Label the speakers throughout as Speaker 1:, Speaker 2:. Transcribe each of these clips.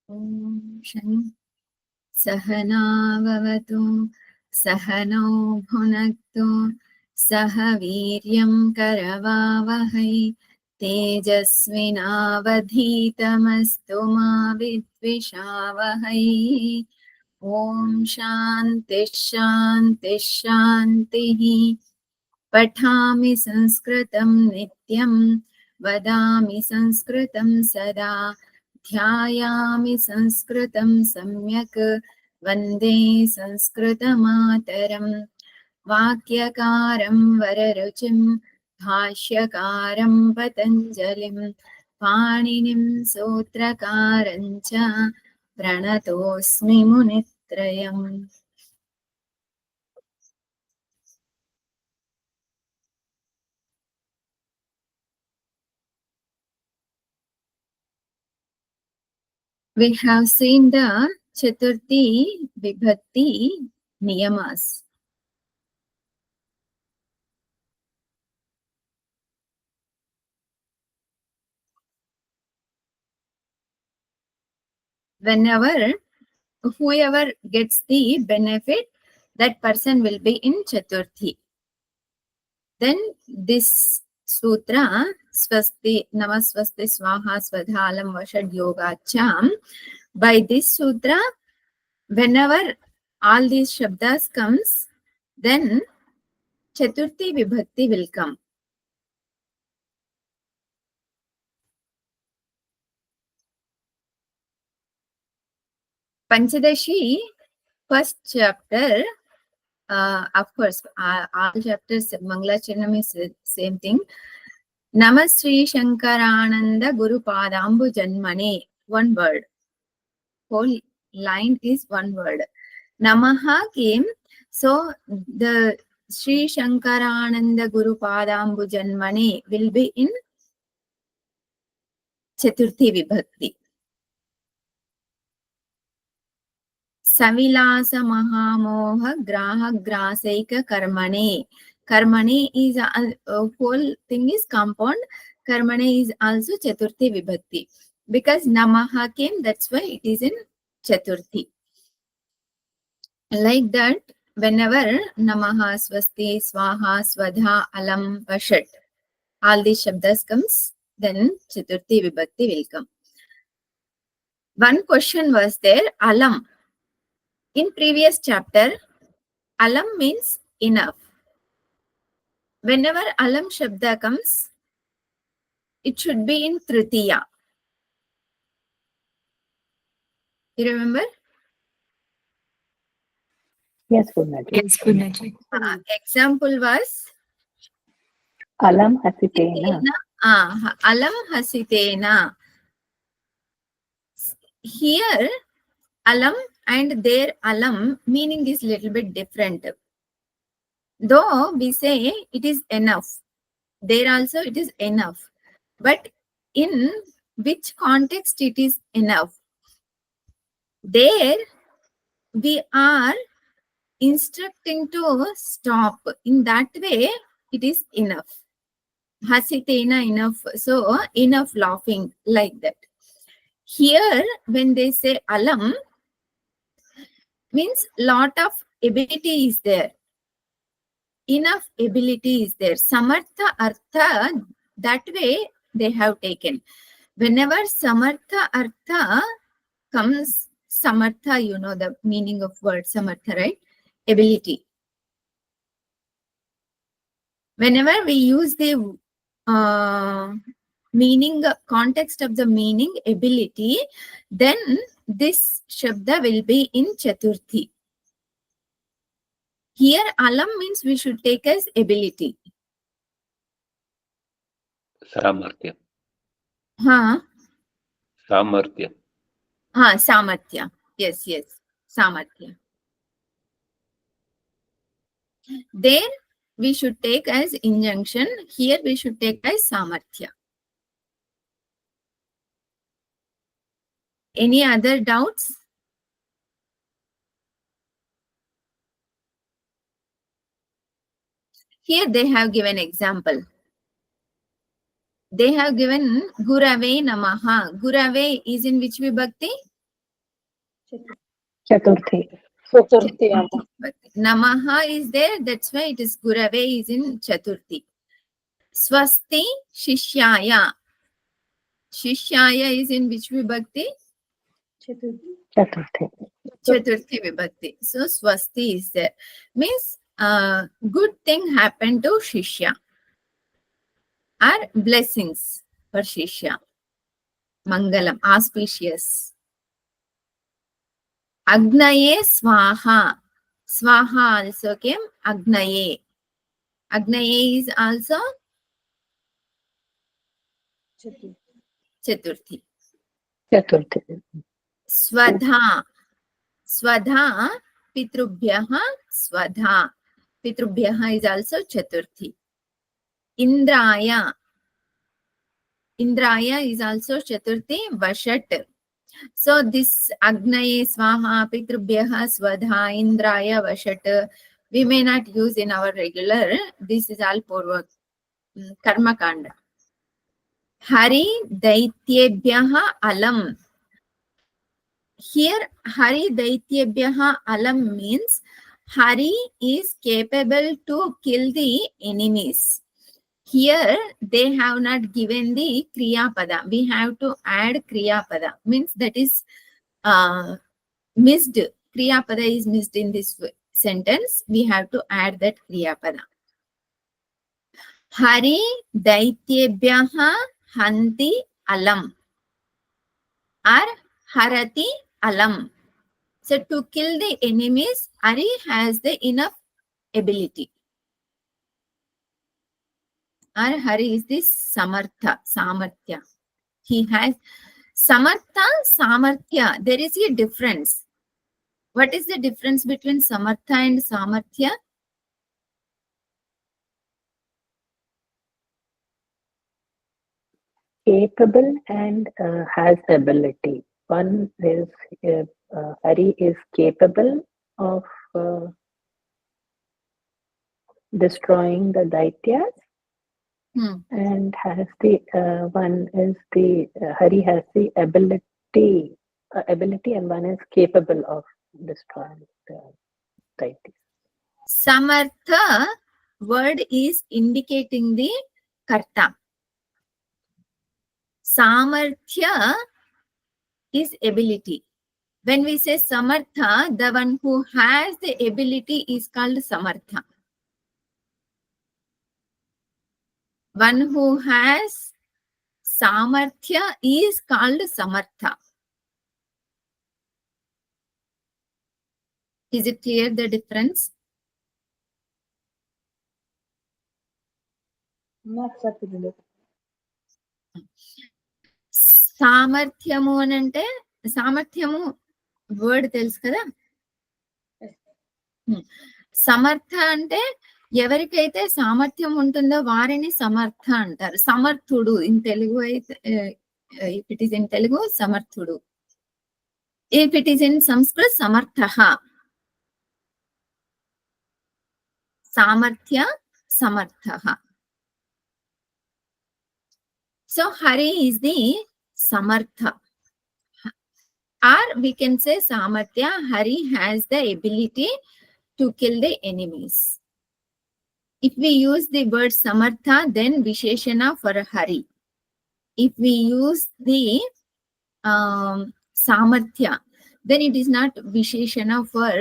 Speaker 1: Om Shan Sahanavavatu Sahano Bhunaktu Sahaviryam Karavavahai Tejasvinavadhitamastu ma vidvishavahai. Om Shanti Shanti Shanti. Pathami Sanskritam Nityam Vadami Sanskritam Sada Dhyayami Sanskritam Samyak Vande Sanskritamataram Vakyakaram Vararuchim Bhashyakaram Patanjalim Paninim Sutrakarancha Pranatosmi Munitrayam. We have seen the Chaturthi Vibhakti Niyamas. Whoever gets the benefit, that person will be in Chaturthi. Then this sutra, Swasti, Namaswasti Swaha Swadhalam Vashad Yoga Cham, by this sutra, whenever all these shabdas comes, then Chaturthi Vibhakti will come. Panchadashi, first chapter, of course, all chapters, Mangalacharanam is the same thing. Namasri Shankarananda Guru Padambu Janmane, one word. Whole line is one word. Namaha came, so the Sri Shankarananda Guru Padambu Janmane will be in Chaturthi Vibhakti. Savilasa Mahamoha Graha Grasaika Karmane. Karmane is a whole thing is compound. Karmane is also Chaturthi Vibhakti. Because Namaha came, that's why it is in Chaturthi. Like that, whenever Namaha, Swasti, Swaha, Swadha, Alam, Vashat, all these shabdas comes, then Chaturthi Vibhakti will come. One question was there, Alam. In previous chapter, Alam means enough. Whenever Alam Shabda comes, it should be in Tritiya. You remember?
Speaker 2: Yes, Purnaji.
Speaker 3: Yes, Purnaji.
Speaker 1: Example was
Speaker 2: Alam Hasitena.
Speaker 1: Alam Hasitena. Here, Alam and their Alam meaning is little bit different. Though we say it is enough, there also it is enough. But in which context it is enough? There we are instructing to stop. In that way, it is enough. Hasitena, enough. So, enough laughing, like that. Here, when they say alam, means lot of ability is there. Enough ability is there. Samartha, artha, that way they have taken. Whenever samartha, artha comes, samartha, you know the meaning of word samartha, right? Ability. Whenever we use the meaning, context of the meaning, ability, then this shabda will be in Chaturthi. Here, alam means we should take as ability.
Speaker 4: Samarthya.
Speaker 1: Samarthya. Samarthya. Yes, Samarthya. There we should take as injunction. Here we should take as Samarthya. Any other doubts? Here they have given example. They have given Gurave Namaha. Gurave is in which vibhakti?
Speaker 2: Chaturthi.
Speaker 3: Chaturthi anta.
Speaker 1: Namaha is there, that's why it is Gurave is in Chaturthi. Swasti Shishyaya. Shishyaya is in which vibhakti?
Speaker 2: Chaturthi.
Speaker 1: Chaturthi vibhakti. So Swasti is there. Means good thing happened to Shishya. Are blessings for Shishya. Mangalam, auspicious. Agnaye Swaha. Swaha also came. Agnaye. Agnaye is also Chaturthi.
Speaker 2: Chaturthi.
Speaker 1: Swadha. Swadha. Pitrubhyaha. Swadha. Pitrubhyaha is also Chaturthi. Indraya. Indraya is also Chaturthi. Vashat. So this Agnaye, Swaha, Pitrubhyaha, Swadha, Indraya, Vashat, we may not use in our regular. This is all Purva Karma Kanda. Hari Daityebhyaha Alam. Here Hari Daityebhyaha Alam means Hari is capable to kill the enemies. Here they have not given the Kriya Pada. We have to add Kriya Pada. Means that is missed. Kriya Pada is missed in this sentence. We have to add that Kriya Pada. Hari Daityebhyaha Hanti Alam. Or Harati Alam. So to kill the enemies, Hari has the enough ability. Or Hari is this Samartha, Samarthya. He has Samartha, Samarthya. There is a difference. What is the difference between Samartha and Samarthya?
Speaker 2: Capable and has ability. One is Hari is capable of destroying the Daityas. And has the one is the Hari has the ability, and one is capable of destroying the Daityas.
Speaker 1: Samartha word is indicating the karta. Samarthya is ability. When we say Samartha, the one who has the ability is called Samartha. One who has Samarthya is called Samartha. Is it clear the difference? సామర్థ్యము అని అంటే సామర్థ్యము word తెలుసు కదా. సమర్థ అంటే ఎవరికైతే సామర్థ్యం ఉంటుందో వారిని సమర్థ అంటారు. సమర్థుడు ఇన్ తెలుగు అయితే if it is in Telugu సమర్థుడు. If it is in Sanskrit సమర్థః. సామర్థ్య సమర్థః. So Hari is the Samartha. Or we can say Samarthya. Hari has the ability to kill the enemies. If we use the word Samartha, then Visheshana for Hari. If we use the Samarthya, then it is not Visheshana for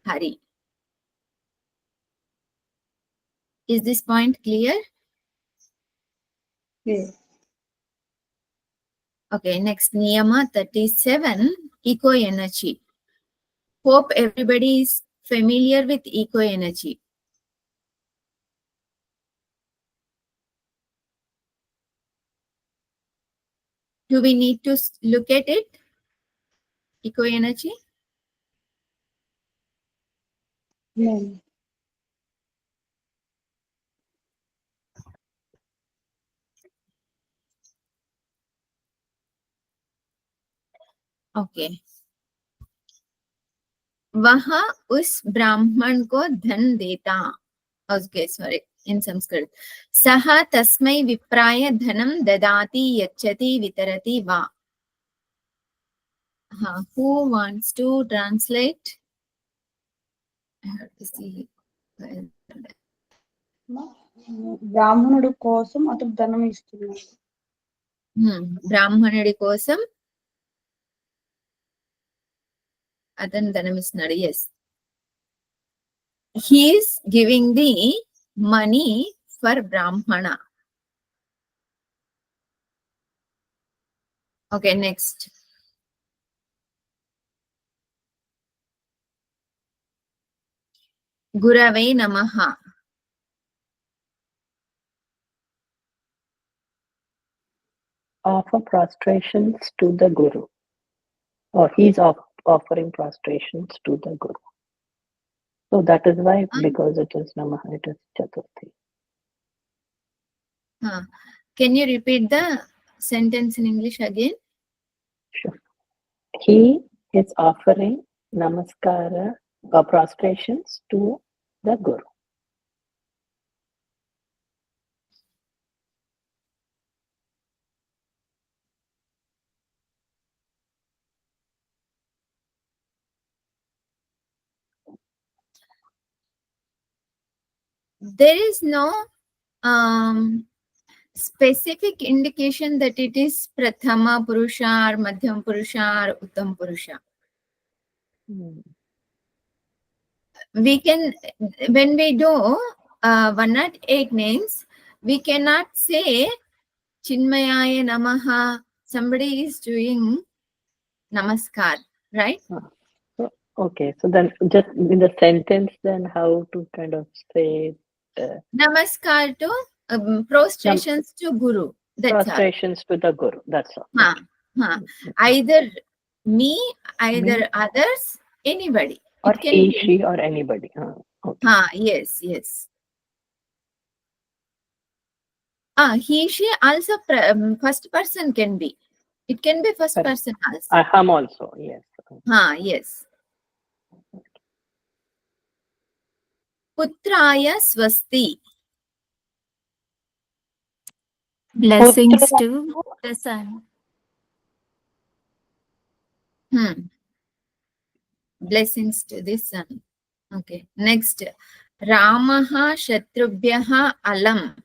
Speaker 1: Hari. Is this point clear?
Speaker 3: Yes.
Speaker 1: Okay, next Niyama 37, eco-energy. Hope everybody is familiar with eco-energy. Do we need to look at it? Eco-energy?
Speaker 3: No.
Speaker 1: Okay. वह उस ब्राह्मण को धन देता. Okay, sorry, in Sanskrit. सः तस्मै विप्राय धनं ददाति यच्छति वितरति वा. Who wants to translate? I have to see.
Speaker 3: బ్రాహ్మణుడు కోసం అతడు ధనం ఇస్తున్నాడు.
Speaker 1: బ్రాహ్మణుడి కోసం అతను ధనమిస్తున్నాడు. Yes. He is giving the money for Brahmana. Okay, next. Gurave Namaha.
Speaker 2: Offer prostrations to the Guru. Or he's offering prostrations to the Guru. So that is why, because it is Namaha, it is Chaturthi.
Speaker 1: Can you repeat the sentence in English again?
Speaker 2: Sure. He is offering namaskara or prostrations to the Guru.
Speaker 1: There is no specific indication that it is Prathama Purusha or Madhyam Purusha or Uttam Purusha. We can, when we do 108 names, we cannot say Chinmayaya Namaha. Somebody is doing Namaskar, right?
Speaker 2: Okay, so then just in the sentence, then how to kind of say
Speaker 1: Namaskar to prostrations to Guru. That's
Speaker 2: prostrations
Speaker 1: all.
Speaker 2: to the Guru. That's all.
Speaker 1: Either me, either others, anybody.
Speaker 2: Or
Speaker 1: it can
Speaker 2: he,
Speaker 1: be.
Speaker 2: she, or anybody. Okay.
Speaker 1: Yes. He, she also first person can be. It can be first person also.
Speaker 2: Aham also, yes.
Speaker 1: Yes. Putraya Swasti.
Speaker 4: Blessings to the son.
Speaker 1: Blessings to the son. Okay. Next. Ramaha Shatrubhyaha Alam.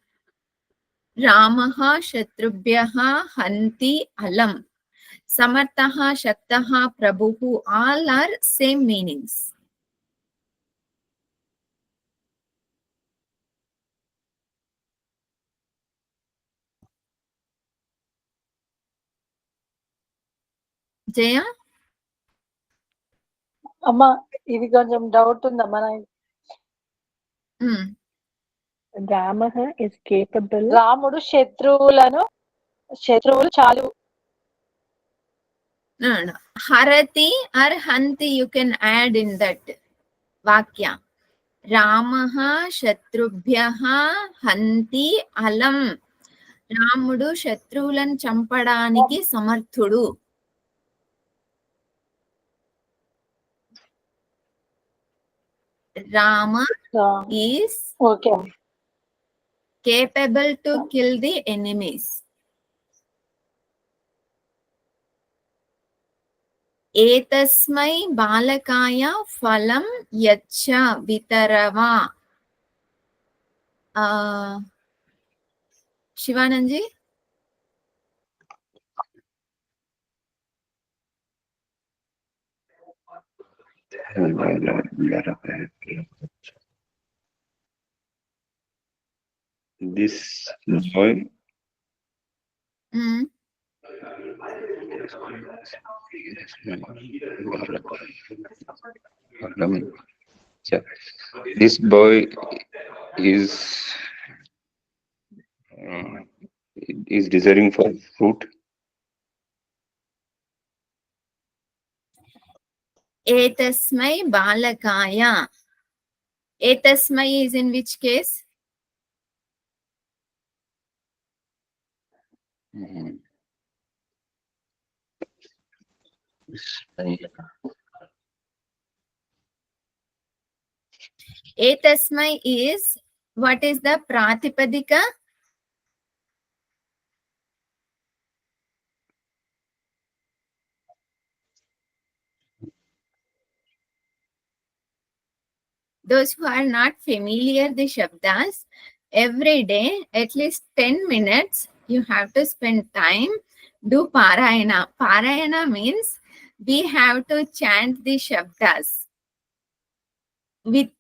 Speaker 1: Ramaha Shatrubhyaha Hanti Alam. Samartaha Shaktaha Prabhuhu. All are same meanings. Jaya?
Speaker 3: అమ్మా ఇది కొంచెం doubt ఉందమ్మా.
Speaker 2: Ramaha is capable.
Speaker 3: రాముడు శత్రువులు చాలు.
Speaker 1: No. Harati or Hanti you can add in that Vakya. Ramaha Shatrubhyaha Hanti Alam. రాముడు శత్రువులను చంపడానికి సమర్థుడు. Rama is capable to kill the enemies. Etasmai balakaya phalam yacha vitarava. Shivananji?
Speaker 5: This boy this boy is desiring for fruit.
Speaker 1: Etasmai balakaya. Etasmai is in which case? Etasmai is, what is the Pratipadika? Those who are not familiar the Shabdas, every day, at least 10 minutes, you have to spend time, do Parayana. Parayana means we have to chant the Shabdas. With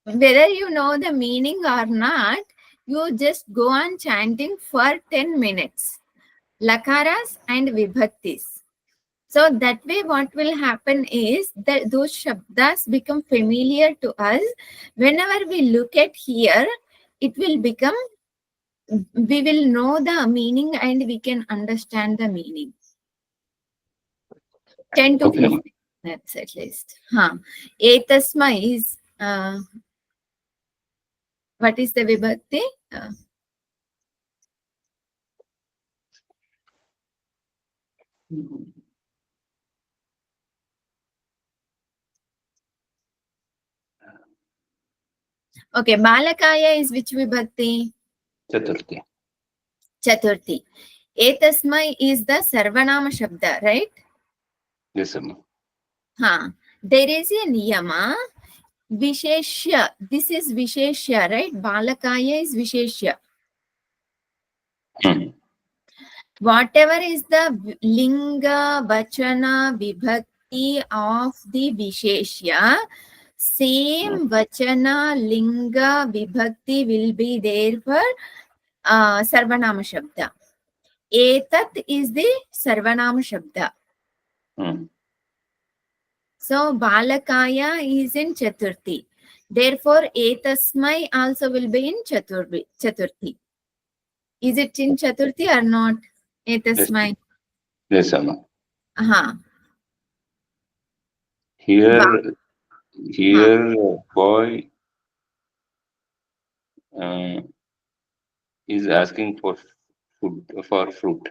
Speaker 1: whether you know the meaning or not, you just go on chanting for 10 minutes. Lakaras and Vibhaktis. So that way what will happen is that those Shabdas become familiar to us. Whenever we look at here, it will become, we will know the meaning and we can understand the meaning. 10 to
Speaker 5: Okay.
Speaker 1: 15 minutes at least. Etasma is, what is the Vibhakti? Okay, Balakaya is which Vibhakti?
Speaker 5: Chaturthi.
Speaker 1: Chaturthi. Etasmai is the Sarvanama Shabda, right?
Speaker 5: Yes, Amma.
Speaker 1: There is a Niyama, Visheshya. This is Visheshya, right? Balakaya is Visheshya.
Speaker 5: Hmm.
Speaker 1: Whatever is the Linga, Vachana, Vibhakti of the Visheshya, same Vachana, Linga, Vibhakti will be there for Sarvanama Shabda. Etat is the Sarvanama Shabda.
Speaker 5: Hmm.
Speaker 1: So Balakaya is in Chaturthi. Therefore, Etasmai also will be in Chaturthi. Is it in Chaturthi or not? Etasmai.
Speaker 5: Yes, Amma.
Speaker 1: Uh-huh.
Speaker 5: Here, boy is asking for fruit.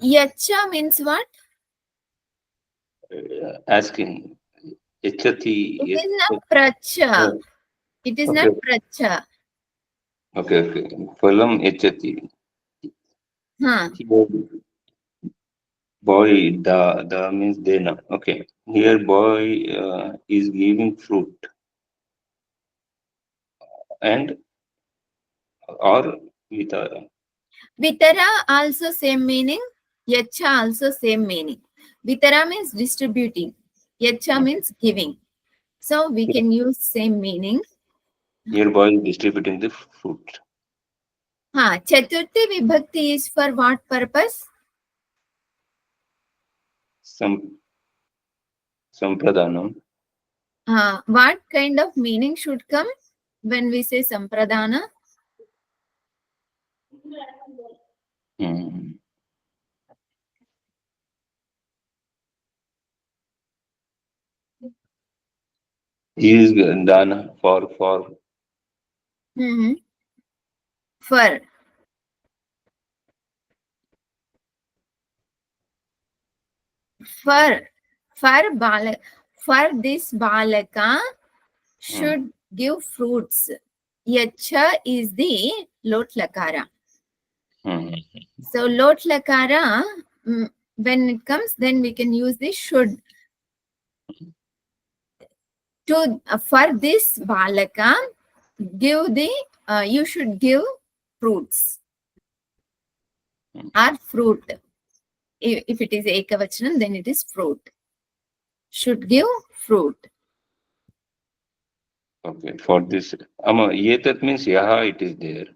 Speaker 1: Yacha means what?
Speaker 5: Asking. Echati.
Speaker 1: It is not Pracha. It is not Pracha.
Speaker 5: Okay. Phalam echati. Boy, the means dena. Okay. Here boy is giving fruit. And or vitara.
Speaker 1: Vitara also same meaning. Yacha also same meaning. Vitara means distributing. Yacha means giving. So we can use same meaning.
Speaker 5: Here boy is distributing the fruit.
Speaker 1: Chaturthi Vibhakti is for what purpose?
Speaker 5: Sampradhanam.
Speaker 1: What kind of meaning should come when we say Sampradhana?
Speaker 5: He is dana for.
Speaker 1: For this balaka should give fruits. Yacha is the lot lakara. So lot lakara, when it comes, then we can use the should. For this balaka, give the you should give fruits or fruit. If it is ekavachanam, then it is fruit. Should give fruit.
Speaker 5: Okay, for this. Yetat means yaha it is there.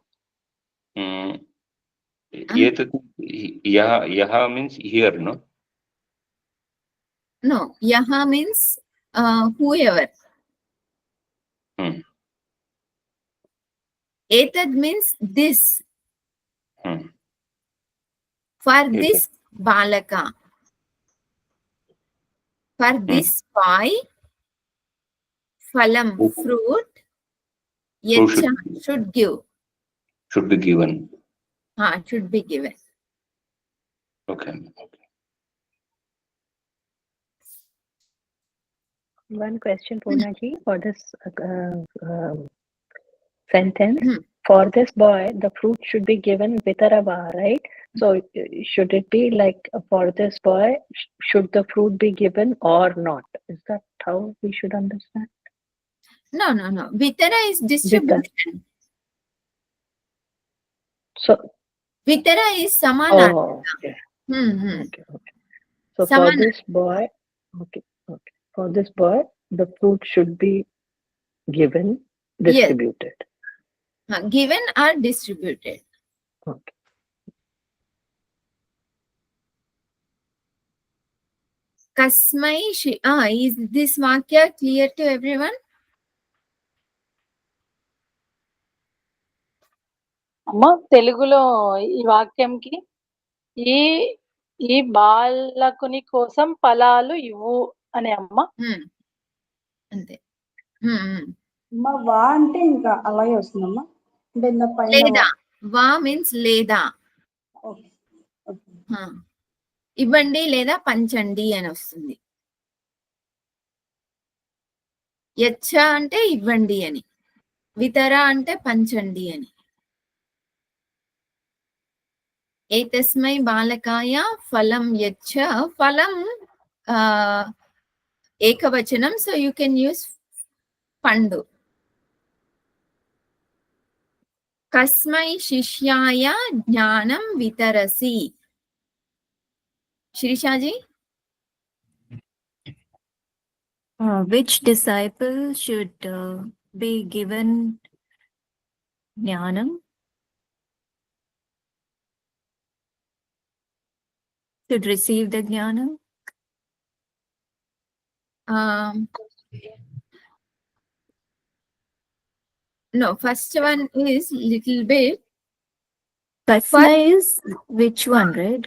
Speaker 5: Yetat yaha means here, no?
Speaker 1: No, yaha means whoever. Etad means this. For this balaka. For this boy, phalam, fruit, yacha should give.
Speaker 5: Should be given.
Speaker 1: Should be given.
Speaker 5: Okay.
Speaker 2: One question, Poonaji, for this sentence. For this boy, the fruit should be given vitarava, right? So should it be like for this boy, should the fruit be given or not? Is that how we should understand?
Speaker 1: No. Vitara is distribution.
Speaker 2: So,
Speaker 1: Vitara is samana.
Speaker 2: oh, okay. Okay. So for
Speaker 1: Samana.
Speaker 2: this boy, for this boy, the fruit should be given, distributed.
Speaker 1: Given or distributed.
Speaker 2: Okay.
Speaker 1: Kasmai is this vakya clear to everyone?
Speaker 3: అమ్మ తెలుగులో ఈ వాక్యంకి ఈ ఈ బాలకుని కోసం ఫలాలు ఇవ్వు అనే అమ్మ.
Speaker 1: అంతే.
Speaker 3: అమ్మ వా అంటే ఇంకా అలాగే వస్తుందమ్మా. అంటే ఇంత పైన
Speaker 1: లేదా. వా మీన్స్ లేదా. ఇవ్వండి లేదా పంచండి అని వస్తుంది. యచ్చ అంటే ఇవ్వండి అని, వితర అంటే పంచండి అని. ఏతస్మై బాలకాయ ఫలం యచ్చ. ఫలం ఏకవచనం, సో యూ కెన్ యూస్ పండు. కస్మై శిష్యాయ జ్ఞానం వితరసి. శిరీషాజీ?
Speaker 4: Which disciple should be given jnanam? Should receive the jnanam?
Speaker 1: No, first one is little bit.
Speaker 4: Kasmai is which one, right?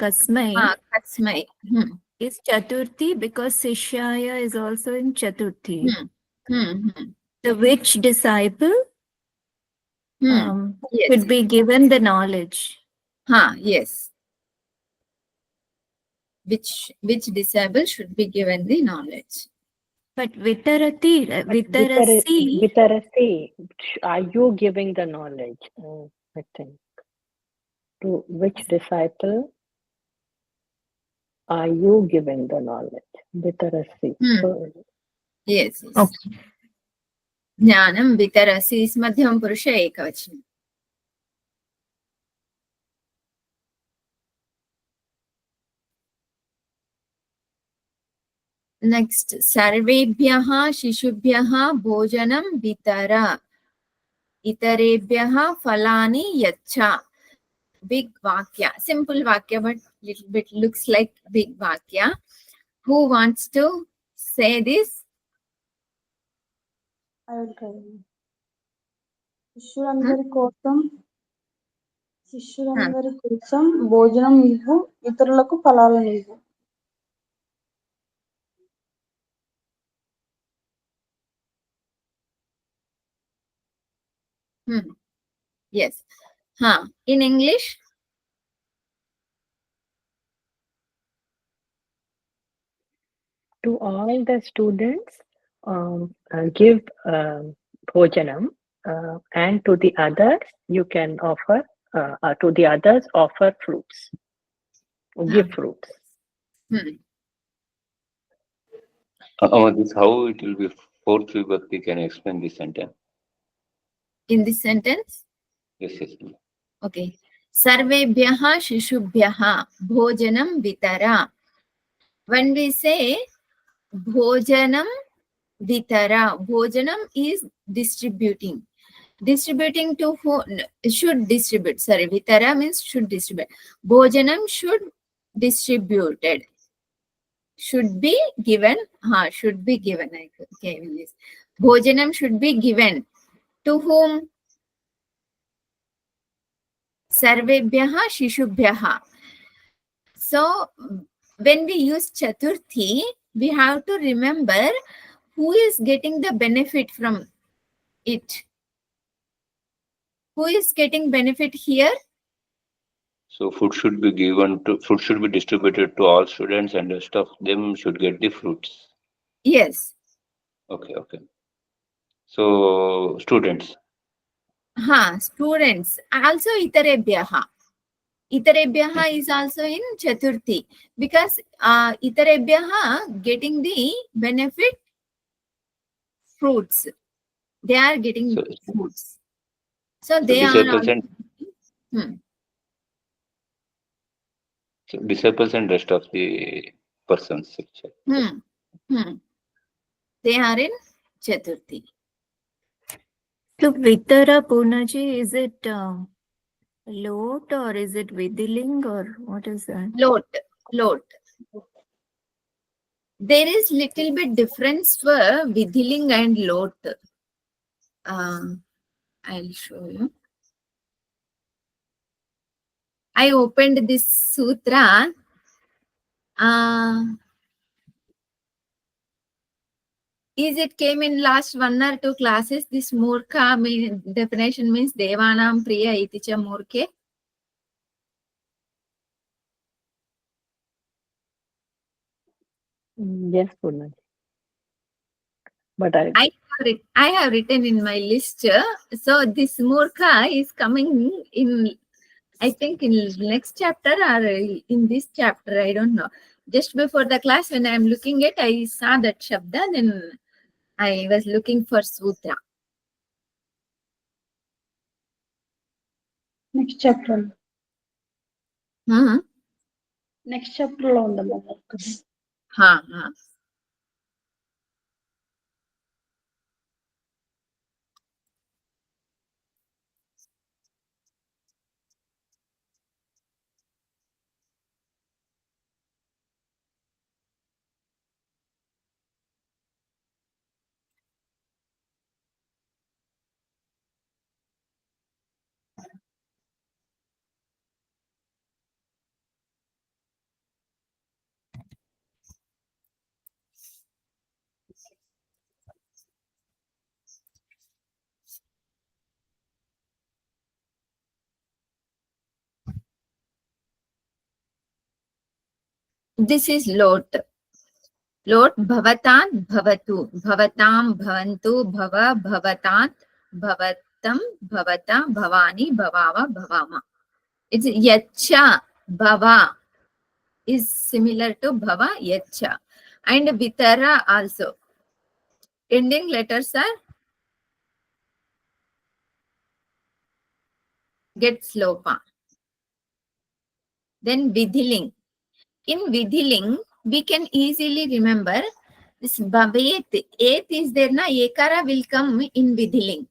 Speaker 4: Kasmai.
Speaker 1: Kasmai.
Speaker 4: Is Chaturthi, because Sishyaya is also in Chaturthi. So which disciple
Speaker 1: Yes.
Speaker 4: should be given the knowledge?
Speaker 1: Yes. Which disciple should be given the knowledge?
Speaker 4: But Vitarati,
Speaker 2: Vitarasi, are you giving the knowledge? I think. To which disciple are you giving the knowledge? Vitarasi.
Speaker 1: Yes.
Speaker 4: Okay.
Speaker 1: Jnanam vitarasi is madhyam purusha ekavachanam. Next, sarvebhyaha shishubhyaha bhojanam vitara. Itarebhyaha falani yaccha. Big vakya. Simple vakya, but little bit looks like big vakya. Who wants to say this?
Speaker 3: శిష్యులందరి కోసం భోజనం ఇవ్వు, ఇతరులకు ఫలాలను ఇవ్వు.
Speaker 1: Yes. In English?
Speaker 2: To all the students, give bhojanam, and to the others you can offer. To the others, offer fruits. Give fruits.
Speaker 5: This how it will be fourth vibhakti. Can you explain this sentence?
Speaker 1: In this sentence?
Speaker 5: Yes.
Speaker 1: Okay. Sarvebhyaha shishubhyaha bhojanam vitara. When we say bhojanam vitara, bhojanam is distributing. Distributing to who? Should distribute. Sorry, vitara means should distribute. Bhojanam should distributed. Should be given. Should be given. Okay, bhojanam should be given. To whom? Sarvebhyaha shishubhyaha. So when we use Chaturthi, we have to remember who is getting the benefit from it. Who is getting benefit here?
Speaker 5: So food should be distributed to all students, and the rest of them should get the fruits.
Speaker 1: Yes.
Speaker 5: Okay. So students.
Speaker 1: Students. Also itarebhyaha. Itarebhyaha is also in Chaturthi because Itarebhyaha getting the benefit fruits. They are getting
Speaker 5: So,
Speaker 1: fruits. So
Speaker 5: so
Speaker 1: they are
Speaker 5: disciples
Speaker 1: also.
Speaker 5: and so disciples and rest of the persons.
Speaker 1: They are in Chaturthi.
Speaker 4: So Vitara Punaji, is it lot or is it Vidiling or what is that?
Speaker 1: Lot. There is little bit difference for Vidhiling and Lot. I'll show you. I opened this sutra. Is it came in last 1 or 2 classes? This Murkha definition means Devanam Priya Iticha Murke.
Speaker 2: Yes, Purna. But
Speaker 1: I have written in my list. So this Murkha is coming in, I think in next chapter or in this chapter, I don't know. Just before the class, when I'm looking at, I saw that Shabda, then I was looking for Sutra.
Speaker 3: Next chapter. Next chapter lo undamma.
Speaker 1: This is Lot. Lot Bhavatat Bhavatu. Bhavatam Bhavantu Bhava Bhavatat Bhavatam Bhavata Bhavani Bhavava Bhavama. It's Yacha Bhava is similar to Bhava Yacha. And Vitara also. Ending letters are get slopa. Then Vidhiling. In Vidhiling, we can easily remember this Bhavet. Eighth is there na, Ekara will come in Vidhiling.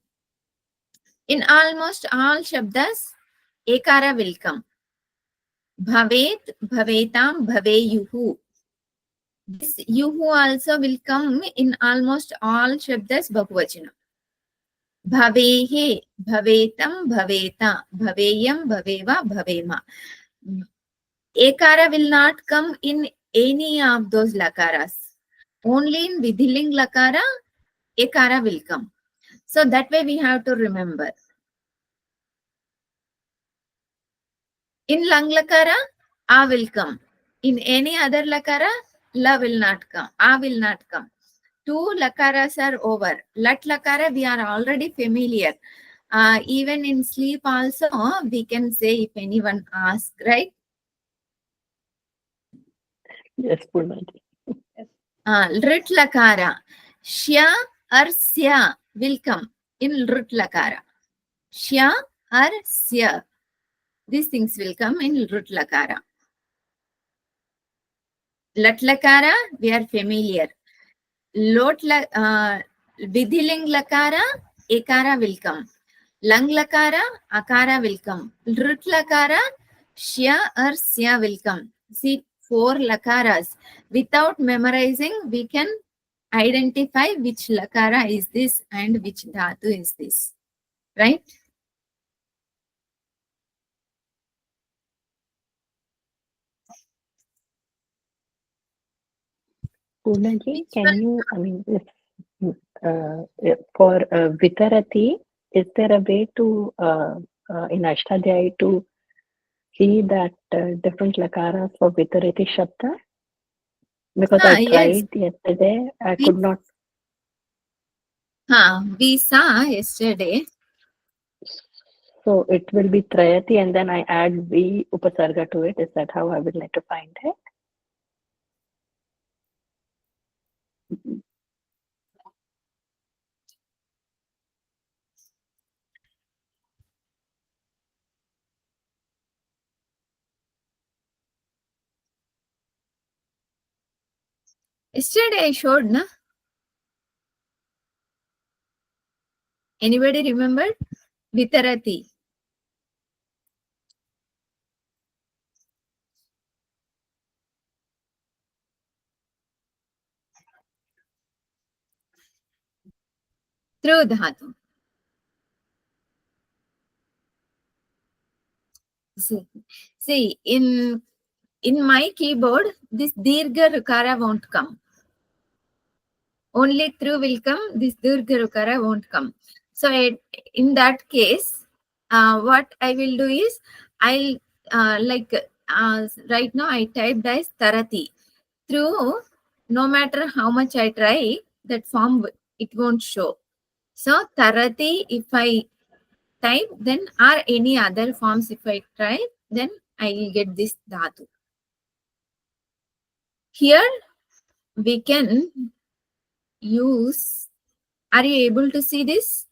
Speaker 1: In almost all Shabdas, Ekara will come. Bhavet, Bhavetam, Bhaveyuhu. This Yuhu also will come in almost all Shabdas Bahuvachana. Bhavehe, Bhavetam, Bhaveta, Bhaveyam, Bhaveva, Bhavema. Ekara will not come in any of those lakaras. Only in Vidhiling lakara, Ekara will come. So that way we have to remember. In Lang lakara, A will come. In any other lakara, La will not come. A will not come. 2 lakaras are over. Lat lakara we are already familiar. Even in sleep also we can say if anyone asks, right?
Speaker 2: yes, Purna.
Speaker 1: Rit lakara. Shya or Sya will come in Rit lakara. Shya or Sya. These things will come in Rit lakara. Lat lakara, we are familiar. Vidhiling lakara, Ekara will come. Lang lakara, Akara will come. Rit lakara, Shya or Sya will come. See, 4 lakaras. Without memorizing, we can identify which lakara is this and which dhatu is this. Right?
Speaker 2: Purnaji, can you, I mean, for Vitarati, is there a way to, in Ashtadhyayi, to see that different lakaras for Vitarati Shabda? Because I tried yesterday, I could not.
Speaker 1: We saw yesterday.
Speaker 2: So it will be Trayati and then I add V Upasarga to it. Is that how I would like to find it?
Speaker 1: Yesterday I showed, na? Anybody remember? Vitarati. Through dhatu. See, in my keyboard, this dirgha rukara won't come. Only through will come, this dirgha rukara won't come. So in that case, what I will do is, I'll right now I typed as tarati. Through, no matter how much I try, that form it won't show. So tarati, if I type, then or any other forms if I try, then I will get this dhatu. Here we can use, are you able to see this?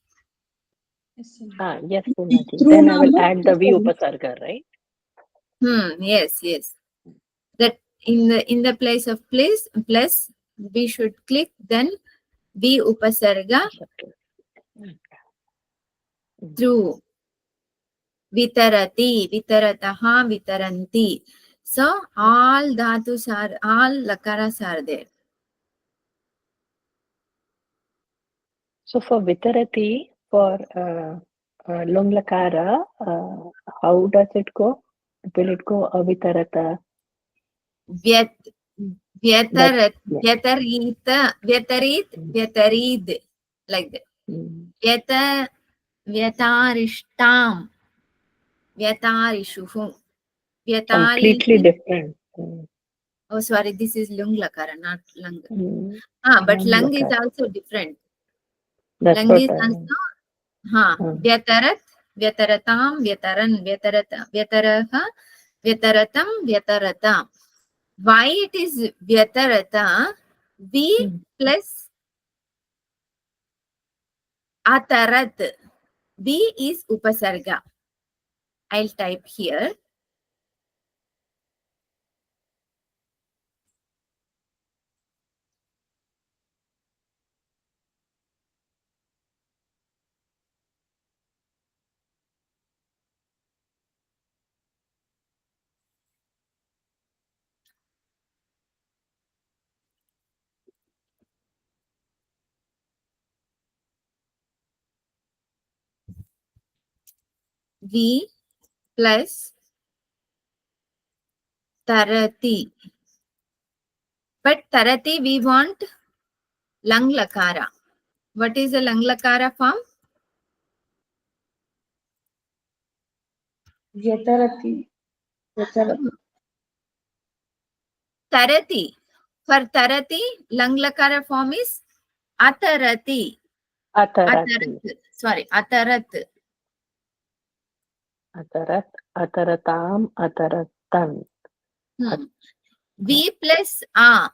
Speaker 3: Yes, ma'am.
Speaker 2: Yes, Poonaji.
Speaker 3: Through
Speaker 2: Then I will
Speaker 3: nama,
Speaker 2: add the V Upasarga, right?
Speaker 1: Yes. That in the place of plus, we should click then V upasarga through. Vitarati, vitarataha, vitaranti. So all dhatus are, all lakaras are there.
Speaker 2: So for Vitarati, for Lung Lakara, how does it go? Will it go Avitarata?
Speaker 1: Vyatarit,
Speaker 2: Yeah.
Speaker 1: vyatarid, like that. Vyatarishtam, vyatarishuhu,
Speaker 2: Completely different.
Speaker 1: Oh, sorry, this is lung lakara, not lung. But
Speaker 2: Lung
Speaker 1: lung is
Speaker 2: lakara.
Speaker 1: also different.
Speaker 2: That's
Speaker 1: Lung
Speaker 2: what
Speaker 1: is also, vyatarat, vyataratam, vyataran, vyatarata, vyataraha, vyataratam, vyatarata. Why it is vyatarata? V plus atarat. V is upasarga. I'll type here. V plus tarati. But tarati we want lung lakara. What is the lung lakara form?
Speaker 3: Vyatarati.
Speaker 1: Tarati. For tarati, lung lakara form is atarati.
Speaker 2: Atarati.
Speaker 1: Sorry, atarat.
Speaker 2: Atarat, ataratam, ataratan.
Speaker 1: V plus A.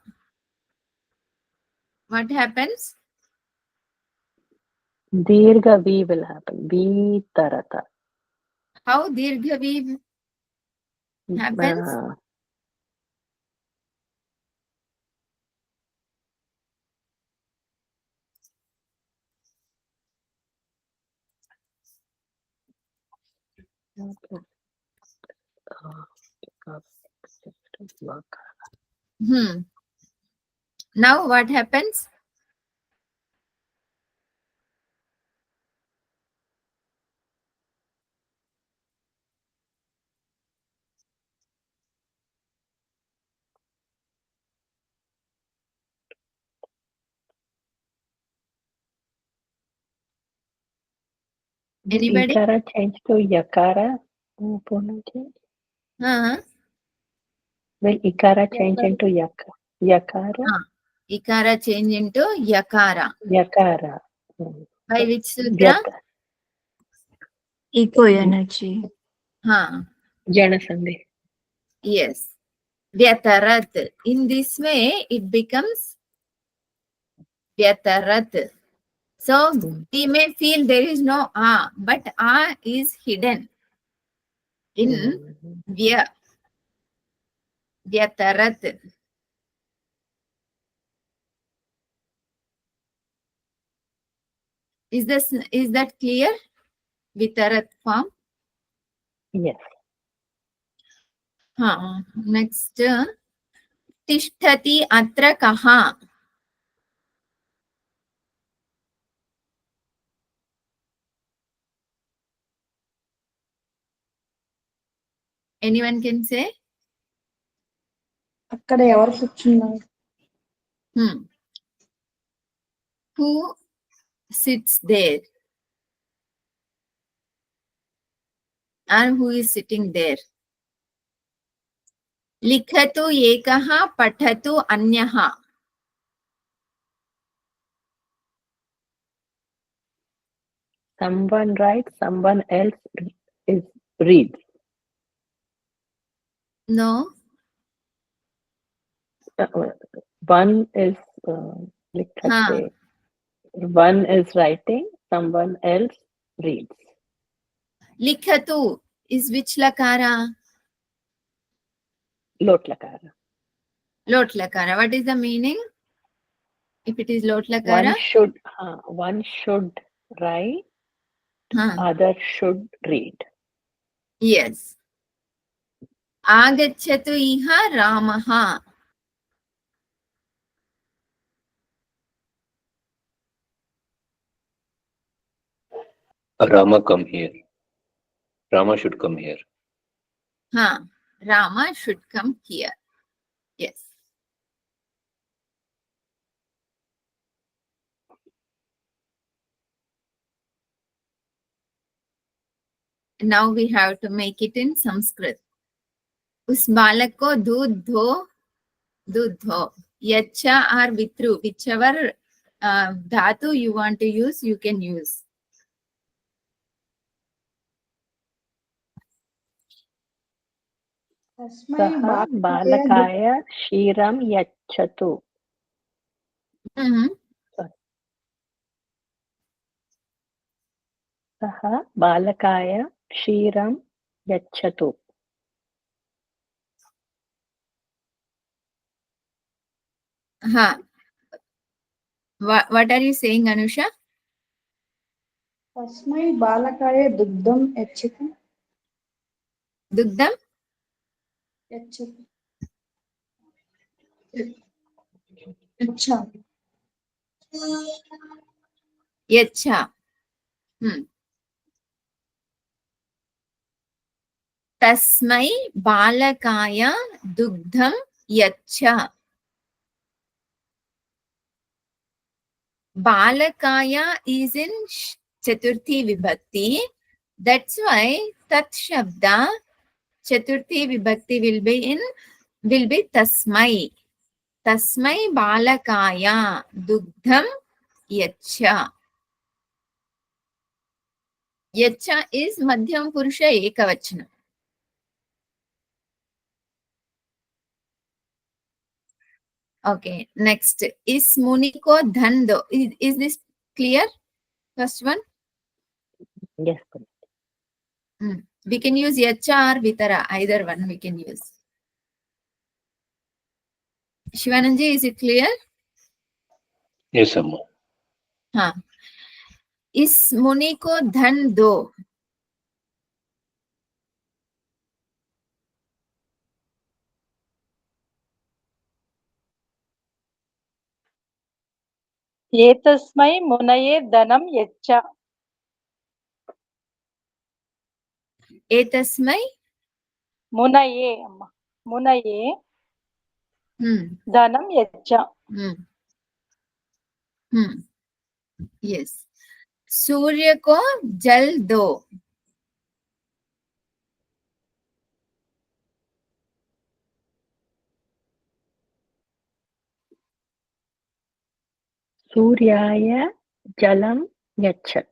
Speaker 1: What happens?
Speaker 2: Dirgha V will happen. V tarata.
Speaker 1: How dirgha V happens? Now what happens? Anybody?
Speaker 2: Ikara change to Yakara, Poonaji? Will Ikara change into Yakara?
Speaker 1: Ikara change into Yakara.
Speaker 2: Yakara.
Speaker 1: By which sutra?
Speaker 4: Eco energy.
Speaker 1: हाँ,
Speaker 2: Jana Sandhi.
Speaker 1: yes. Vyatarat. In this way, it becomes Vyatarat. So we may feel there is no A, but A is hidden in Vya. Vyatarat. Is that clear? Vitarat form.
Speaker 2: Yes.
Speaker 1: हाँ. Next. तिष्ठति अत्र कहाँ. Anyone can say?
Speaker 3: అక్కడ ఎవరు కూర్చున్నారు?
Speaker 1: Who sits there? And who is sitting there? लिखतु एकः पठतु अन्यः.
Speaker 2: Someone writes, someone else reads.
Speaker 1: No.
Speaker 2: One is one is writing, someone else reads.
Speaker 1: लिखतु is which lakara?
Speaker 2: Lot lakara.
Speaker 1: Lot lakara. What is the meaning? If it is lot lakara?
Speaker 2: One should write,
Speaker 1: Huh.
Speaker 2: other should read.
Speaker 1: Yes. Agacchatu iha Ramaha.
Speaker 5: Rama come here. Rama should come here.
Speaker 1: Rama should come here. Yes. Now we have to make it in Sanskrit. उस बालक को दूध दो. Yacha or vitru, whichever dhatu you want to use, you can use.
Speaker 3: తస్మై
Speaker 2: Saha balakaya kshiram yachatu. Saha balakaya kshiram yachatu.
Speaker 1: What are you saying, Anusha?
Speaker 3: తస్మై బాలకాయ దుగ్ధం యచ్చతు.
Speaker 1: Dugdam?
Speaker 3: యచ్చతు. अच्छा.
Speaker 1: Yacha. Tasmai balakaya dugdham yacha. Balakaya is in Chaturthi Vibhakti. That's why Tat Shabda Chaturthi Vibhakti will be Tasmai. Tasmai balakaya dugdham yacha. Yacha is Madhyam Purusha Ekavachana. Okay, next. Is Muniko Dhando. Is this clear? First one?
Speaker 2: Yes.
Speaker 1: We can use Yacha or Vitara. Either one we can use. Shivananji, is it clear?
Speaker 5: Yes, Amma.
Speaker 1: Is Muniko Dhando.
Speaker 6: एतस्मै मुनये धनं यच्छ.
Speaker 1: Etasmai?
Speaker 6: मुनये धनं यच्छ.
Speaker 1: Yes. सूर्य को जल दो.
Speaker 2: Suryaya jalam yachat.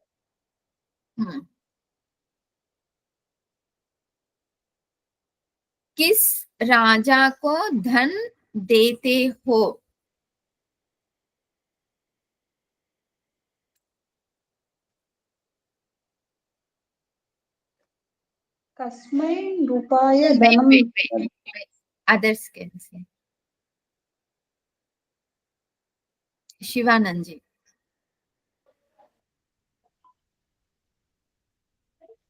Speaker 1: किस राजा को धन देते हो?
Speaker 3: कस्मै रूपाय
Speaker 1: Wait,
Speaker 3: धनं
Speaker 1: wait, wait, wait. Others can say. Shivanand ji.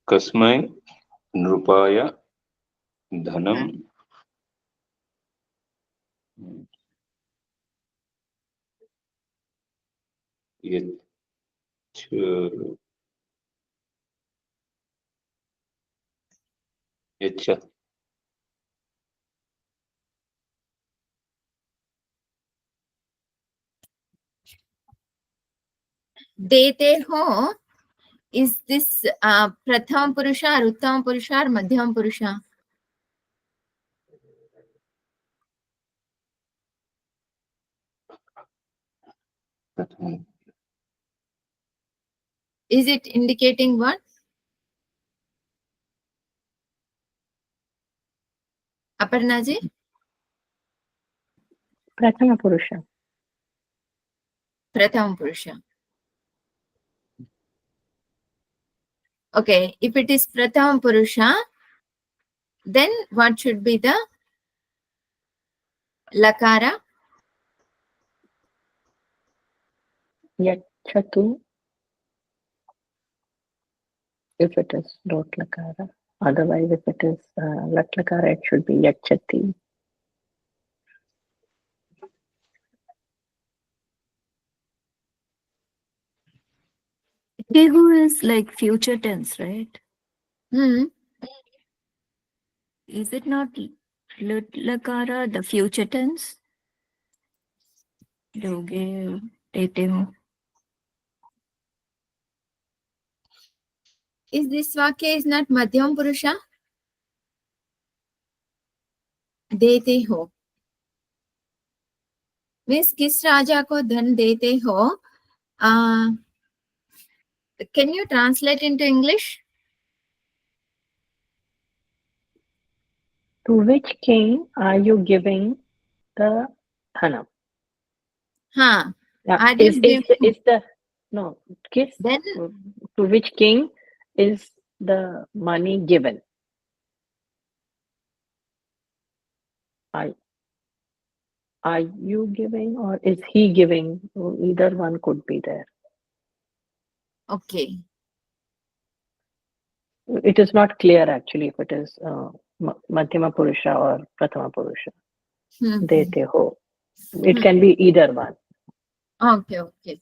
Speaker 5: कस्मै नृपाय धनं यच्छ यच्छ
Speaker 1: देते हो. Is this Pratham Purusha or Uttam Purusha or Madhyam Purusha? Is it indicating what? Aparna ji?
Speaker 2: Prathama Purusha.
Speaker 1: Pratham Purusha. Okay, if it is Pratham Purusha, then what should be the Lakara?
Speaker 2: Yachatu. If it is Lot Lakara. Otherwise, if it is Lat Lakara, it should be Yachati.
Speaker 4: Tehu is like future tense, right?
Speaker 1: Hmm.
Speaker 4: Is it not lut lakara, the future tense? Doge, dete ho.
Speaker 1: Is this Vakya is not Madhyam Purusha? देते हो. Means किस राजा को धन देते हो? Can you translate into English?
Speaker 2: To which king are you giving the dhanam?
Speaker 1: हाँ.
Speaker 2: Yeah,
Speaker 1: Are you giving?
Speaker 2: No, kiss,
Speaker 1: Then
Speaker 2: to which king is the money given? Are you giving or is he giving? Either one could be there.
Speaker 1: okay.
Speaker 2: It is not clear actually if it is Madhyama Purusha or Prathama Purusha. Dete ho. It can be either one.
Speaker 1: Okay, okay.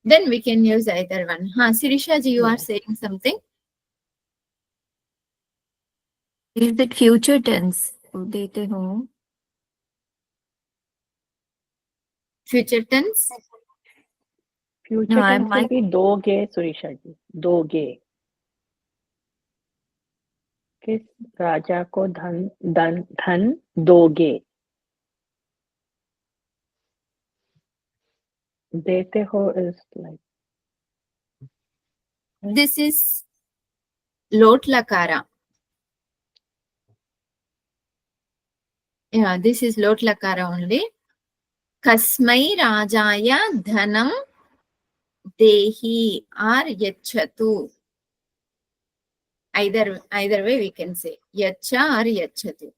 Speaker 1: Then we can use either one. Sirisha ji, you are saying something?
Speaker 4: Is it future tense? Dete ho.
Speaker 1: Future tense?
Speaker 2: Future
Speaker 4: No,
Speaker 2: tense will be doge, Surisha ji. Doge. किस राजा को धन दोगे? देते हो is like.
Speaker 1: This is Lot Lakara. Yeah, this is Lot Lakara only. Kasmai Rajaya Dhanam Dehi or Yachatu. Either way we can say Yacha or Yachatu.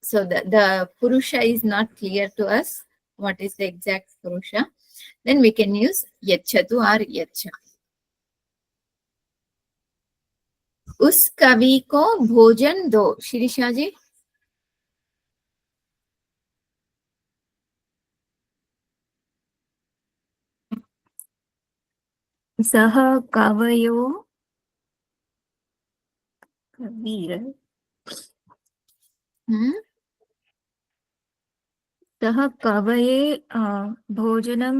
Speaker 1: So the Purusha is not clear to us. What is the exact Purusha? Then we can use Yachatu or Yacha. उस कवि को भोजन दो. शिरीषा जी.
Speaker 4: सह कवयो कवि, सह कवये भोजनम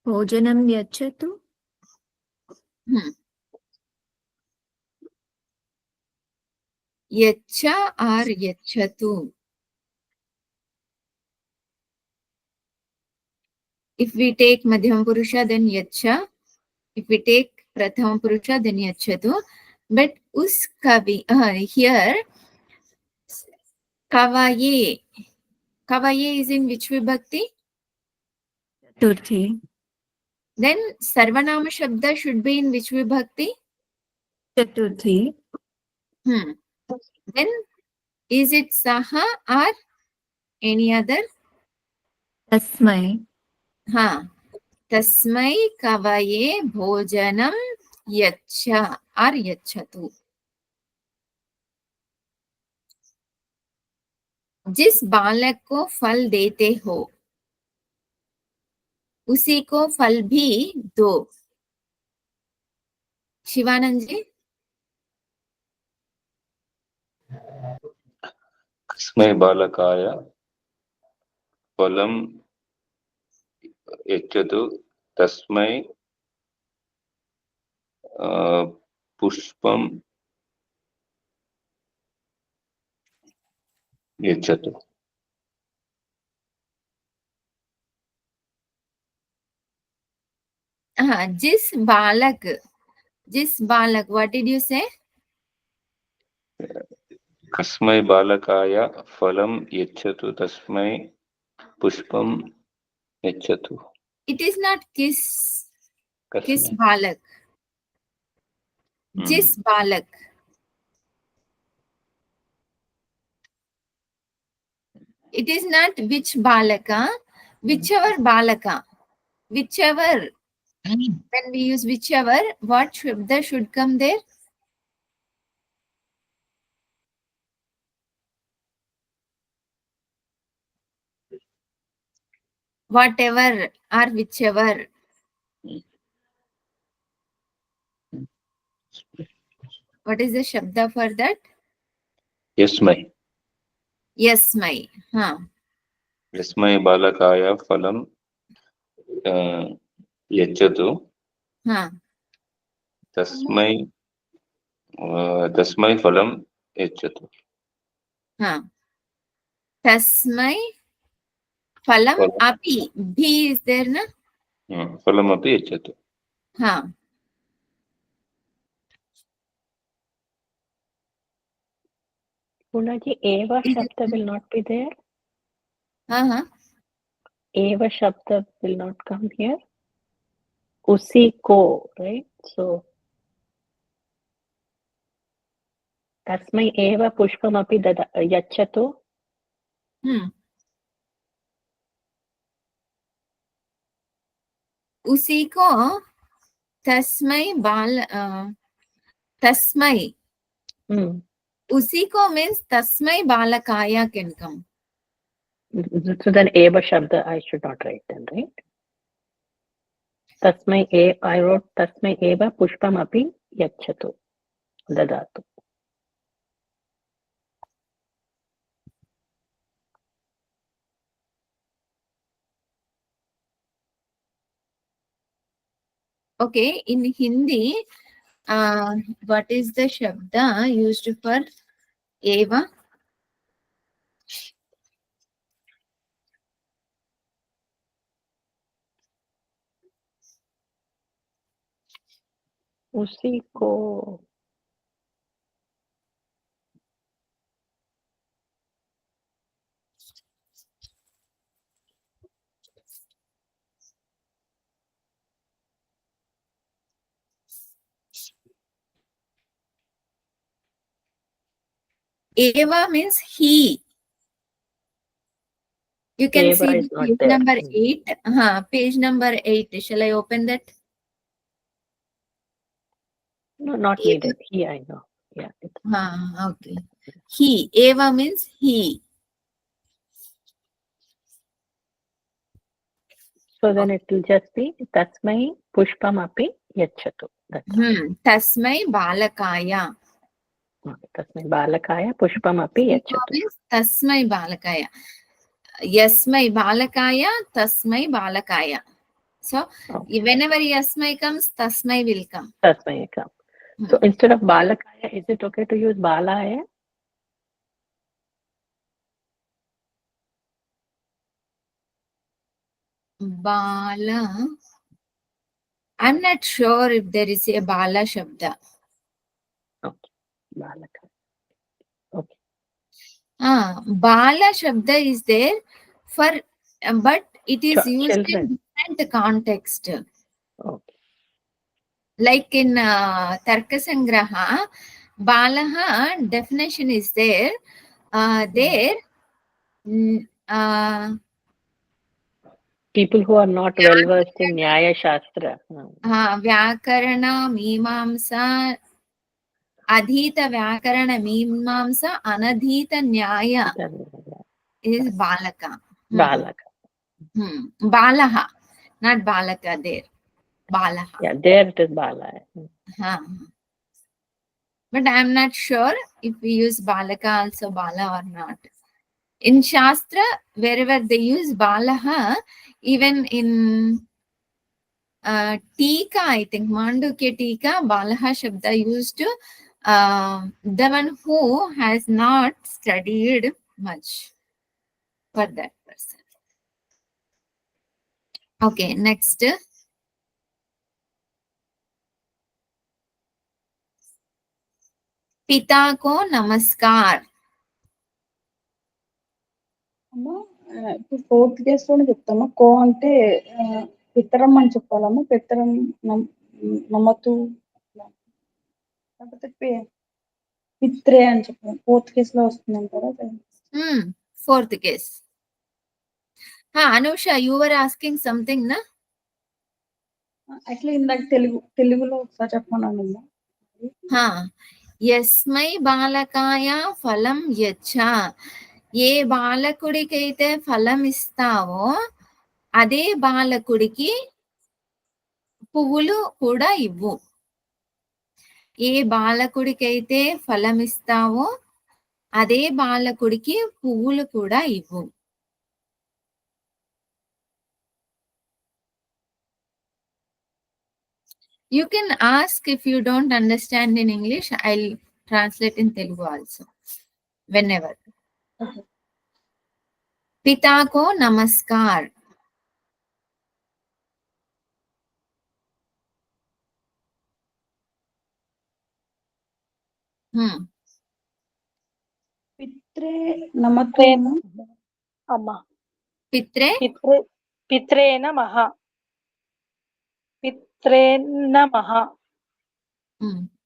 Speaker 4: भोजनम यच्छतु.
Speaker 1: Yacha or Yachatu. If we take Madhyama Purusha, then yacha. If we take Prathama Purusha, then yachatu. But us kavi, here, kavaye. Kavaye is in which vibhakti?
Speaker 4: Chaturthi.
Speaker 1: Then Sarvanama Shabda should be in which vibhakti?
Speaker 4: Chaturthi.
Speaker 1: Then is it Saha or any other?
Speaker 4: Tasmai.
Speaker 1: Tasmai kavaye bhojanam yacha or yachatu. जिस बालक को फल देते हो उसी को फल भी दो. शिवानंद जी.
Speaker 5: कस्मै बालकाय फलं यच्छतु तस्मै पुष्पं यच्छतु.
Speaker 1: जिस बालक, what did you say?
Speaker 5: कस्मै बालकाय फलं यच्छतु तस्मै पुष्पं यच्छतु.
Speaker 1: It is not kiss balak. Jis balak. It is not which balaka, whichever balaka. Whichever. When we use whichever, what shabda should come there? Whatever or whichever. What is the shabda for that?
Speaker 5: यस्मै.
Speaker 1: Yasmai.
Speaker 5: यस्मै बालकाय फलं यच्छतु तस्मै फलं यच्छतु.
Speaker 1: Tasmai phalam api. Bhi is there, na?
Speaker 5: फलमपि यच्छतु.
Speaker 2: Punaji, eva shabda will not be there. Eva shabda will not come here. Usi ko, right? So tasmai eva pushpam api yachatu.
Speaker 1: उसी को तस्मै तस्मै. उसी को means tasmai balakaya can come.
Speaker 2: So then eva shabda I should not write then, right? Tasmai I wrote tasmai eva pushpam api yachatu dadatu.
Speaker 1: Okay, in Hindi, what is the shabda used for eva?
Speaker 2: उसी को
Speaker 1: Eva means he. You can
Speaker 2: Eva
Speaker 1: see
Speaker 2: is not
Speaker 1: page
Speaker 2: there.
Speaker 1: number 8. Page number 8. Shall I open that?
Speaker 2: No, not
Speaker 1: Eva.
Speaker 2: needed. He I know. Yeah.
Speaker 1: Okay. He. Eva means he.
Speaker 2: So then it will just be tasmai pushpam api yachatu.
Speaker 1: Tasmai balakaya.
Speaker 2: Tasmai balakaya pushpam api yachatu.
Speaker 1: Tasmai balakaya. Yasmai balakaya, tasmai balakaya. So whenever yasmai comes, tasmai will come.
Speaker 2: Tasmai come. So instead of balakaya, is it okay to use balaya?
Speaker 1: Bala. I'm not sure if there is a Bala Shabda.
Speaker 2: Okay. Balaka. Okay.
Speaker 1: Bala Shabda is there for, but it is used
Speaker 2: Children.
Speaker 1: in different context.
Speaker 2: Okay.
Speaker 1: Like in Tarka Sangraha, Balaha definition is there. There,
Speaker 2: People who are not well versed in Nyaya Shastra.
Speaker 1: Vyakarana, Mimamsa, Adhita Vyakarana, Mimamsa, Anadhita Nyaya is Balaka.
Speaker 2: Balaka.
Speaker 1: Balaha, not Balaka there. Balaha.
Speaker 2: Yeah, there it is Bala.
Speaker 1: But I am not sure if we use Balaka also Bala or not. In Shastra, wherever they use Balaha, even in Tika, I think, Mandukya Tika, Balaha Shabda used to the one who has not studied much for that person. Okay, next. पिता को नमस्कार.
Speaker 3: అమ్మా ఇప్పుడు fourth case లోనే చెప్తామా. కో అంటే పితరం అని చెప్పాలమ్మా. పితరం నమ్మతు లేకపోతే పిత్రే అని చెప్పాలి. ఫోర్త్ కేస్ లో వస్తుంది కదా.
Speaker 1: Fourth case. Anusha, you were asking something, na?
Speaker 3: Actually ఇందాక తెలుగులో ఒకసారి చెప్పమన్నాను.
Speaker 1: యస్మై బాలకాయ ఫలం యచ్చ. ఏ బాలకుడికైతే ఫలం ఇస్తావో అదే బాలకుడికి పువ్వులు కూడా ఇవ్వు. ఏ బాలకుడికైతే ఫలం ఇస్తావో అదే బాలకుడికి పువ్వులు కూడా ఇవ్వు. You can ask if you don't understand in English. I'll translate in Telugu also. Whenever. पिता को नमस्कार.
Speaker 3: పిత్రే నమతే
Speaker 6: అమ్మ.
Speaker 1: पित्रे
Speaker 6: పిత్రే నమః. పిత్రే నమః.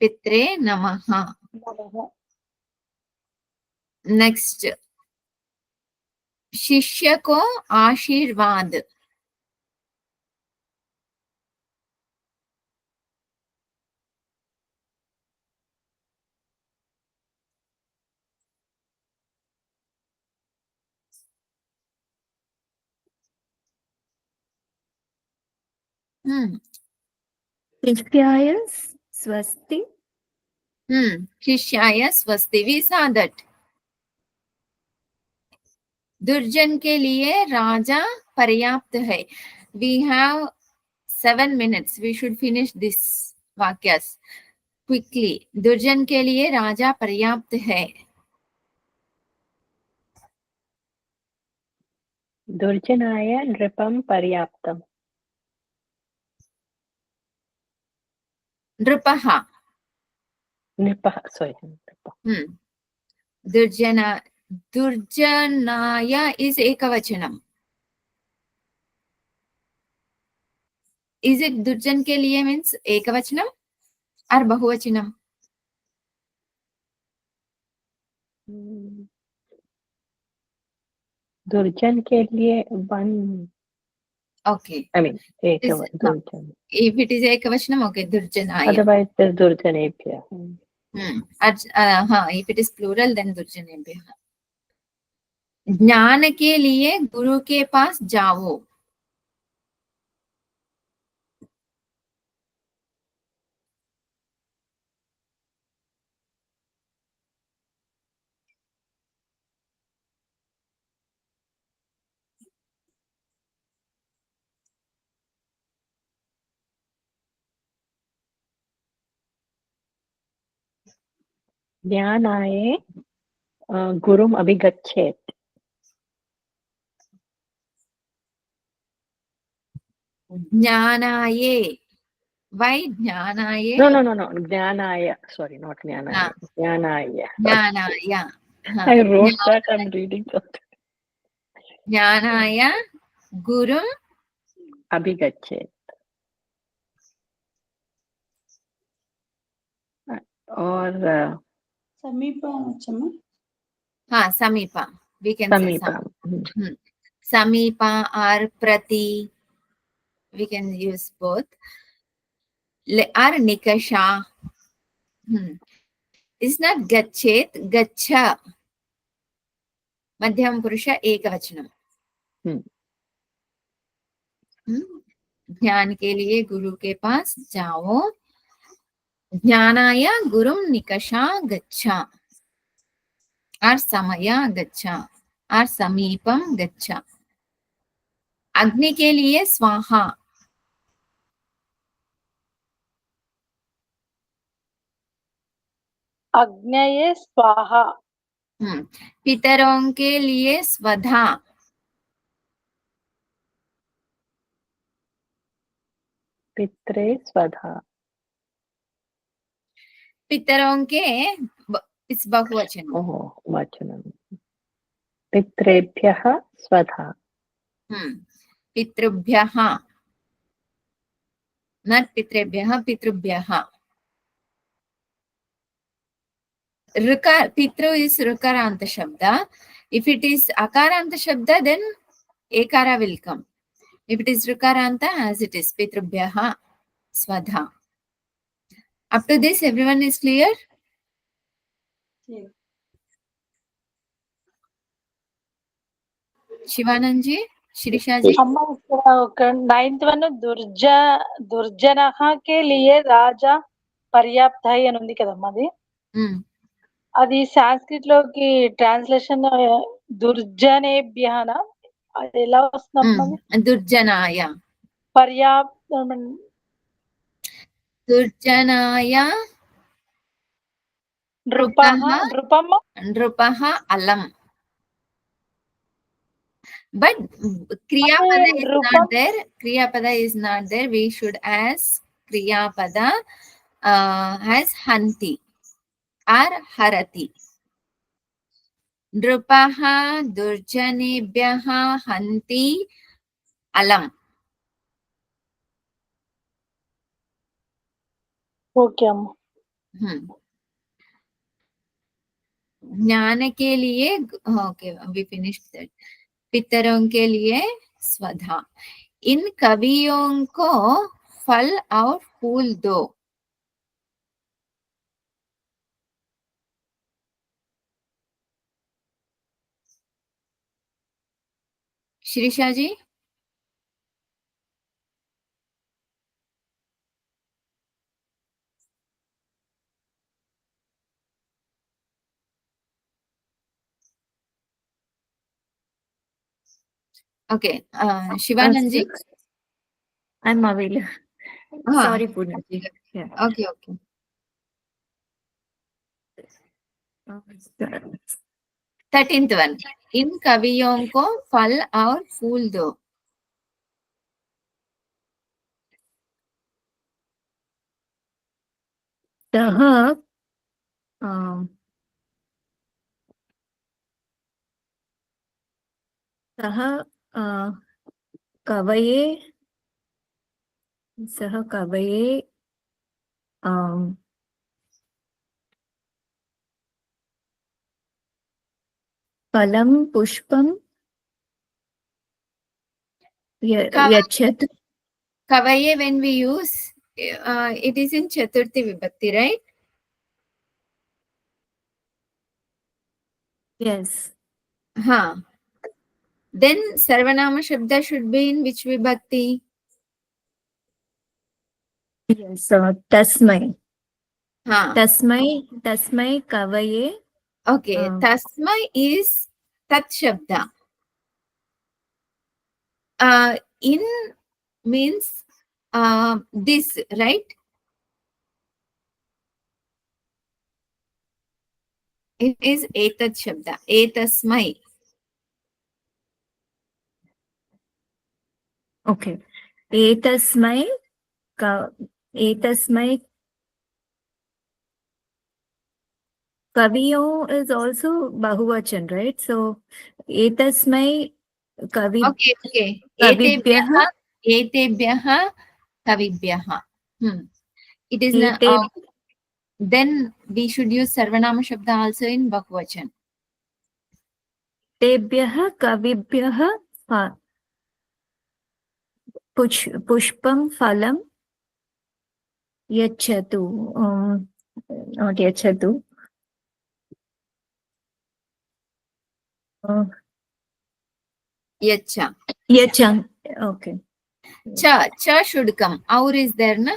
Speaker 1: पित्रे नमः. नेक्स्ट. शिष्य को आशीर्वाद.
Speaker 4: शिष्याय स्वस्ति.
Speaker 1: शिष्याय स्वस्ति. We saw that. दुर्जन के लिए राजा पर्याप्त है. We have 7 minutes. We should finish this vakyas quickly. दुर्जन के लिए राजा पर्याप्त है.
Speaker 2: दुर्जनाय नृपम पर्याप्तम.
Speaker 1: नृपः.
Speaker 2: नृपः, sorry.
Speaker 1: दुर्जनाय is ekavachanam. Is it दुर्जन के लिए means ekavachanam or bahuvachanam?
Speaker 2: दुर्जन के लिए one.
Speaker 1: Okay.
Speaker 2: I mean, Durjan.
Speaker 1: If it is ekavachanam, okay, durjanaya.
Speaker 2: Otherwise, there's Durjanebhya.
Speaker 1: If it is plural, then durjanebhya. ज्ञान के लिए गुरु के पास जाओ.
Speaker 2: ज्ञानाय गुरुम अभिगच्छेत्.
Speaker 1: Jnanaye. Why Jnanaye?
Speaker 2: No. Jnanaya. Sorry, not Jnanaya. Jnanaya.
Speaker 1: Jnanaya.
Speaker 2: I wrote that. I'm reading something.
Speaker 1: Jnanaya Gurum
Speaker 2: Abhigachet. Or
Speaker 3: సమీప అనొచ్చమ్మా
Speaker 1: Samipa. We can say
Speaker 2: Samipa.
Speaker 1: Samipa or Prati. We can use both. Or Nikasha. It's not Gachet, Gacha. Madhyam Purusha Ekavachanam. ज्ञान के लिए गुरु के पास जाओ. ज्ञानाय गुरुम निकषा गच्छा और समया गच्छा और समीपम गच्छा. अग्नि के लिए स्वाहा.
Speaker 6: अग्नये स्वाहा.
Speaker 1: पितरों के लिए स्वधा.
Speaker 2: पित्रे स्वधा.
Speaker 1: पितरों के इस बहुवचन.
Speaker 2: Oh, vachanam. पित्रेभ्यः स्वधा.
Speaker 1: पितृभ्यः. not पितृभ्यः, पितृभ्यः. Pitru is Rukaranta Shabda. If it is Akaranta Shabda, then Ekara will come. If it is Rukaranta, as it is Pitrubhyaha Swadha. Up to this, everyone is clear? Shivananji, Shirishaji?
Speaker 6: अम्मा ఇక్కడ 9th one దుర్జనః के लिए రాజా పర్యాప్త అని ఉంది కదమ్మా అది. అది Sanskrit లోకి ట్రాన్స్లేషన్ దుర్జనేభ్యన అది ఎలా వస్తుందమ్మా?
Speaker 1: దుర్జనాయ. దుర్జనాయ నృపః అలం. But Kriyapada is not there. Kriyapada is not there. We should ask Kriyapada as Hanti or Harati. Nrupaha Durjanebhyaha Hanti Alam.
Speaker 6: Okay अम्मा.
Speaker 1: ज्ञान के लिए ओके वी फिनिश्ड दैट. पितरों के लिए स्वधा. इन कवियों को फल और फूल दो. श्रीषा जी? Okay, Shivananji?
Speaker 4: I'm available. Sorry, Purnaji. Yeah.
Speaker 1: Okay. 13th one. इन कवियों को फल और फूल दो.
Speaker 4: सः कवये फलं पुष्पं यच्छत्.
Speaker 1: Kavaye, when we use, it is in Chaturthi Vibhakti, right?
Speaker 4: Yes.
Speaker 1: Then Sarvanama Shabda should be in which Vibhakti?
Speaker 4: Yes, Tasmai. Tasmai Kavaye.
Speaker 1: Okay, Tasmai is Tat Shabda. In means this, right? It is Etat Shabda. Etasmai.
Speaker 4: Okay. एतस्मै kaviyo is also bahuvachan, right? So etasmai
Speaker 1: Okay, okay.
Speaker 4: kavibhyah
Speaker 1: Etebhyah kavibhyah. It is not.
Speaker 4: ete
Speaker 1: Then we should use Sarvanama Shabda also in Bahuvachan.
Speaker 4: tebhyah kavibhyah pushpam phalam yachatu. Not yachatu.
Speaker 1: Yacha.
Speaker 4: Yachang. Okay.
Speaker 1: Cha should come. Aur is there, na?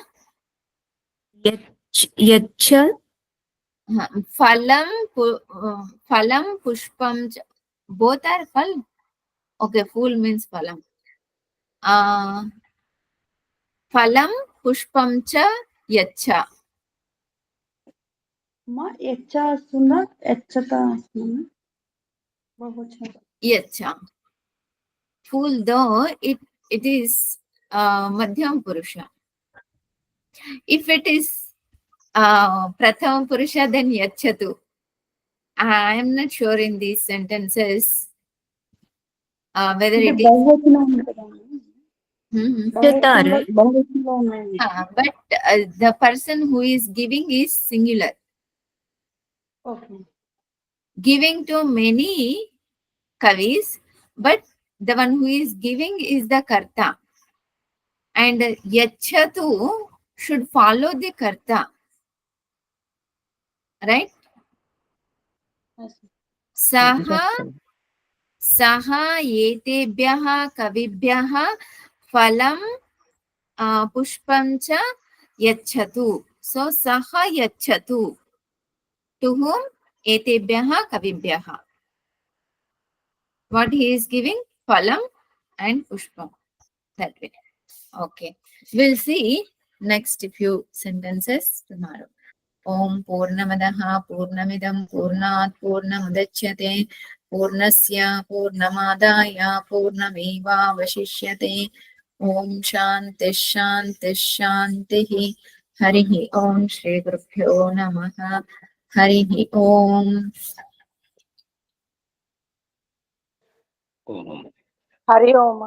Speaker 4: Yacha.
Speaker 1: Phalam pushpam. Both are phal. Okay, full means phalam. Phalam pushpam cha yacha.
Speaker 3: అమ్మా ఎచ్చ వస్తుందా ఎచ్చత వస్తుందా బహువచనం
Speaker 1: Yacha. Full though it is Madhyam Purusha. If it is Prathama Purusha, then Yachatu. I am not sure in these sentences whether
Speaker 3: అంటే
Speaker 1: it is.
Speaker 3: బహువచనం ఉంది కదా
Speaker 4: Chatare.
Speaker 3: బహువచనంలో ఉన్నాయి
Speaker 1: But the person who is giving is singular.
Speaker 3: Okay
Speaker 1: Giving to many kavis, but the one who is giving is the karta. And Yachatu should follow the karta. Right? Saha etebhyah kavibhyah phalam pushpam cha yachatu. So saha yachatu. To whom? Etebhyah kavibhyah. What he is giving? Phalam and pushpam. That way. Okay. We'll see next few sentences tomorrow. Om Purnamadaha Purnamidam Purnat Purnamudachyate Purnasya Purnamadaya Purnameva Vashishyate Om Shanti Shanti Shantihi Harihi Om Shri Gurubhyo Namaha Harihi Om.
Speaker 5: Om.
Speaker 6: Hari Om.